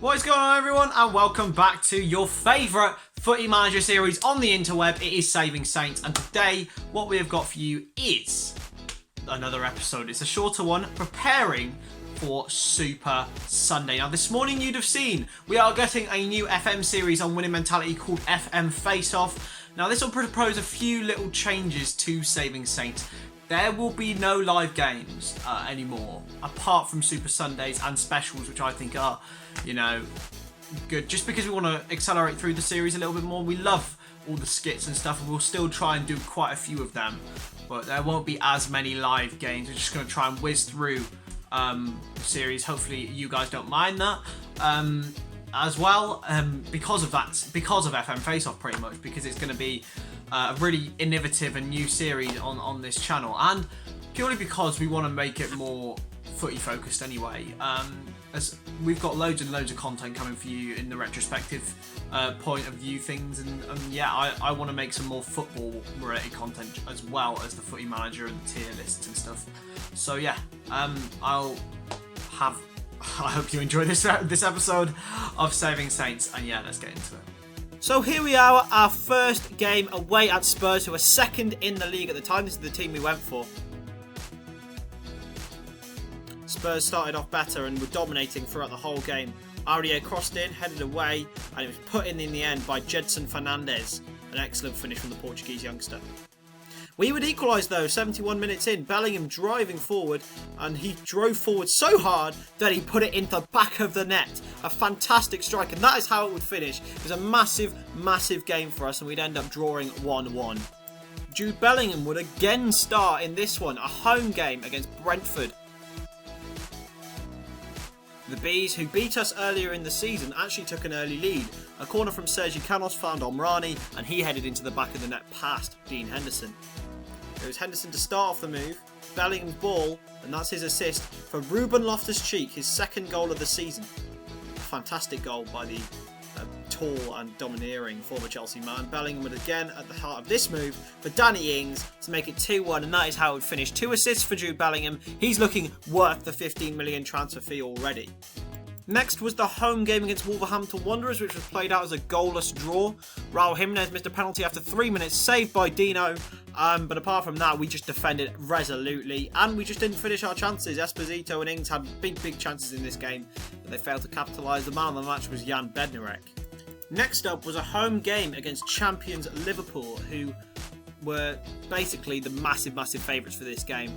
What is going on, everyone, and welcome back to your favourite footy manager series on the interweb. It is Saving Saints, and today what we have got for you is another episode. It's a shorter one, preparing for Super Sunday. Now, this morning you'd have seen we are getting a new FM series on winning mentality called FM Face Off. Now, this will propose a few little changes to Saving Saints. There will be no live games anymore, apart from Super Sundays and specials, which I think are, good. Just because we want to accelerate through the series a little bit more. We love all the skits and stuff, and we'll still try and do quite a few of them. But there won't be as many live games. We're just going to try and whiz through the series. Hopefully you guys don't mind that. As well, because of FM Face Off, pretty much, because it's going to be a really innovative and new series on this channel, and purely because we want to make it more footy focused anyway. As we've got loads and loads of content coming for you in the retrospective point of view things, and I want to make some more football related content as well as the footy manager and the tier lists and stuff. So yeah, I hope you enjoy this episode of Saving Saints, and yeah, let's get into it. So here we are, our first game away at Spurs, who are second in the league at the time. This is the team we went for. Spurs started off better and were dominating throughout the whole game. Aurier crossed in, headed away, and it was put in the end by Jedson Fernandes. An excellent finish from the Portuguese youngster. We would equalise though, 71 minutes in, Bellingham driving forward, and he drove forward so hard that he put it into the back of the net. A fantastic strike, and that is how it would finish. It was a massive, massive game for us, and we'd end up drawing 1-1. Jude Bellingham would again start in this one, a home game against Brentford. The Bees, who beat us earlier in the season, actually took an early lead. A corner from Sergi Canos found Omrani, and he headed into the back of the net past Dean Henderson. It was Henderson to start off the move, Bellingham's ball, and that's his assist for Ruben Loftus-Cheek, his second goal of the season. A fantastic goal by the tall and domineering former Chelsea man. Bellingham would again at the heart of this move for Danny Ings to make it 2-1, and that is how it would finish. 2 assists for Jude Bellingham. He's looking worth the 15 million transfer fee already. Next was the home game against Wolverhampton Wanderers, which was played out as a goalless draw. Raul Jimenez missed a penalty after 3 minutes, saved by Dino. But apart from that, we just defended resolutely, and we just didn't finish our chances. Esposito and Ings had big chances in this game, but they failed to capitalise. The man of the match was Jan Bednarek. Next up was a home game against champions Liverpool, who were basically the massive favourites for this game.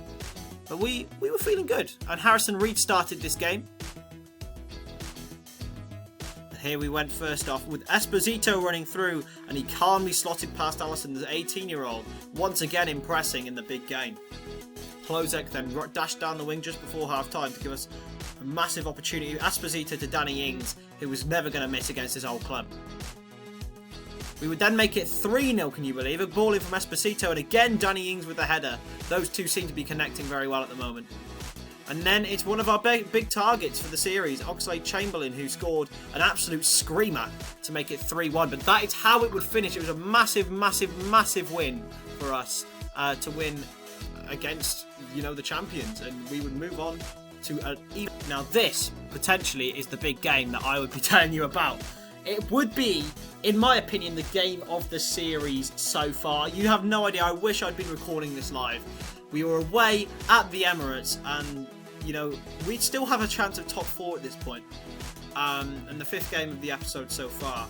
But we were feeling good, and Harrison Reed started this game. Here we went first off with Esposito running through, and he calmly slotted past Alisson, the 18-year-old, once again impressing in the big game. Klozek then dashed down the wing just before half-time to give us a massive opportunity. Esposito to Danny Ings, who was never going to miss against his old club. We would then make it 3-0, can you believe? A ball in from Esposito, and again Danny Ings with the header. Those two seem to be connecting very well at the moment. And then it's one of our big targets for the series, Oxlade-Chamberlain, who scored an absolute screamer to make it 3-1. But that is how it would finish. It was a massive win for us to win against, the champions. And we would move on to now this, potentially, is the big game that I would be telling you about. It would be, in my opinion, the game of the series so far. You have no idea. I wish I'd been recording this live. We were away at the Emirates, and we'd still have a chance of top 4 at this point. And the 5th game of the episode so far.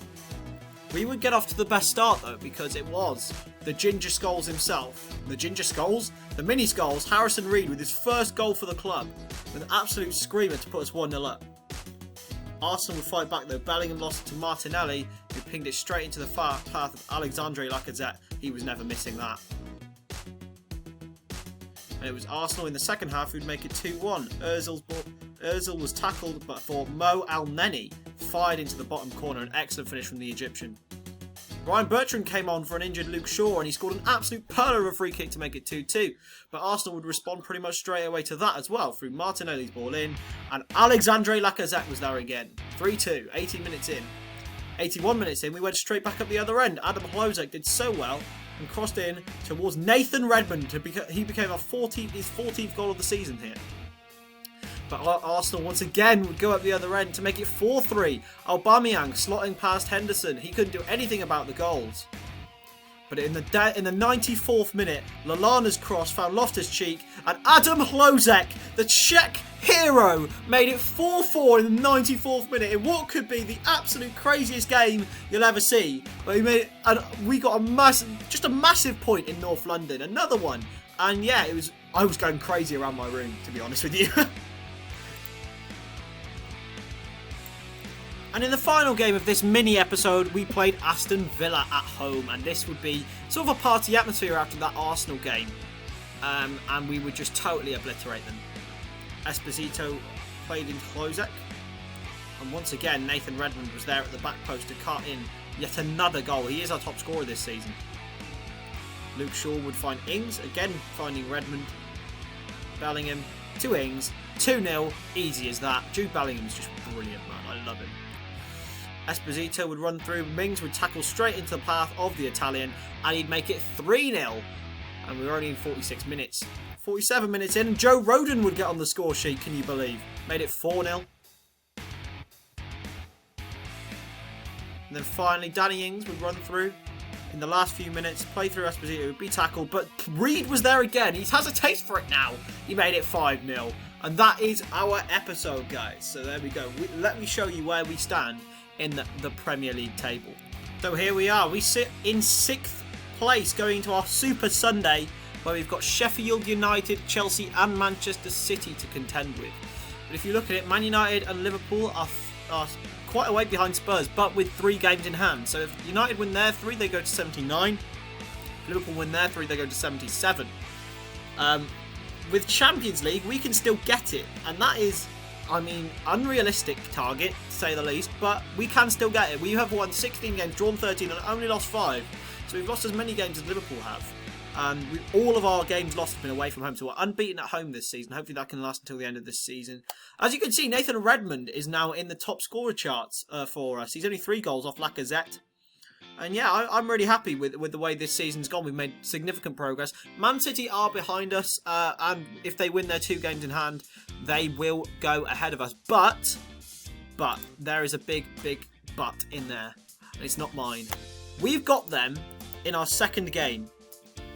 We would get off to the best start though, because it was the Ginger Skulls himself. The Ginger Skulls? The Mini Skulls, Harrison Reed, with his first goal for the club, with an absolute screamer to put us 1-0 up. Arsenal would fight back though. Bellingham lost it to Martinelli, who pinged it straight into the far path of Alexandre Lacazette. He was never missing that. And it was Arsenal in the second half who'd make it 2-1. Ozil was tackled, but for Mo Elneny fired into the bottom corner. An excellent finish from the Egyptian. Ryan Bertrand came on for an injured Luke Shaw, and he scored an absolute pearler of a free kick to make it 2-2. But Arsenal would respond pretty much straight away to that as well, through Martinelli's ball in, and Alexandre Lacazette was there again. 3-2, 18 minutes in. 81 minutes in, we went straight back up the other end. Adam Klozek did so well and crossed in towards Nathan Redmond. He became his 14th goal of the season here. But Arsenal once again would go up the other end to make it 4-3. Aubameyang slotting past Henderson. He couldn't do anything about the goals. But in the 94th minute, Lallana's cross found Loftus-Cheek, and Adam Hlozek, the Czech hero, made it 4-4 in the 94th minute in what could be the absolute craziest game you'll ever see. But he made it, and we got just a massive point in North London, another one. And yeah, I was going crazy around my room, to be honest with you. And in the final game of this mini episode, we played Aston Villa at home. And this would be sort of a party atmosphere after that Arsenal game. And we would just totally obliterate them. Esposito played into Hlozek. And once again, Nathan Redmond was there at the back post to cut in yet another goal. He is our top scorer this season. Luke Shaw would find Ings, again finding Redmond. Bellingham to Ings, 2-0, easy as that. Jude Bellingham's just brilliant, man. I love him. Esposito would run through, Mings would tackle straight into the path of the Italian, and he'd make it 3-0. And we were only in 46 minutes. 47 minutes in, and Joe Rodon would get on the score sheet, can you believe? Made it 4-0. And then finally, Danny Ings would run through in the last few minutes, play through Esposito, would be tackled, but Reed was there again. He has a taste for it now. He made it 5-0. And that is our episode, guys. So there we go. Let me show you where we stand in the Premier League table. So here we are. We sit in 6th place going into our Super Sunday, where we've got Sheffield United, Chelsea and Manchester City to contend with. But if you look at it, Man United and Liverpool are quite a way behind Spurs, but with 3 games in hand. So if United win their 3, they go to 79. If Liverpool win their 3, they go to 77. With Champions League, we can still get it, and that is, I mean, unrealistic target, to say the least, but we can still get it. We have won 16 games, drawn 13, and only lost 5. So we've lost as many games as Liverpool have. All of our games lost have been away from home, so we're unbeaten at home this season. Hopefully that can last until the end of this season. As you can see, Nathan Redmond is now in the top scorer charts for us. He's only 3 goals off Lacazette. And yeah, I'm really happy with the way this season's gone. We've made significant progress. Man City are behind us, and if they win their 2 games in hand, they will go ahead of us. But there is a big but in there, and it's not mine. We've got them in our 2nd game.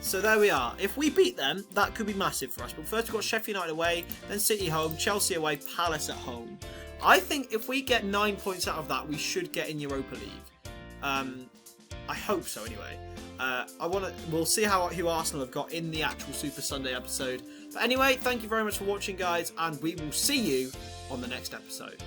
So there we are. If we beat them, that could be massive for us. But first we've got Sheffield United away, then City home, Chelsea away, Palace at home. I think if we get 9 points out of that, we should get in Europa League. I hope so anyway. We'll see who Arsenal have got in the actual Super Sunday episode. But anyway, thank you very much for watching, guys, and we will see you on the next episode.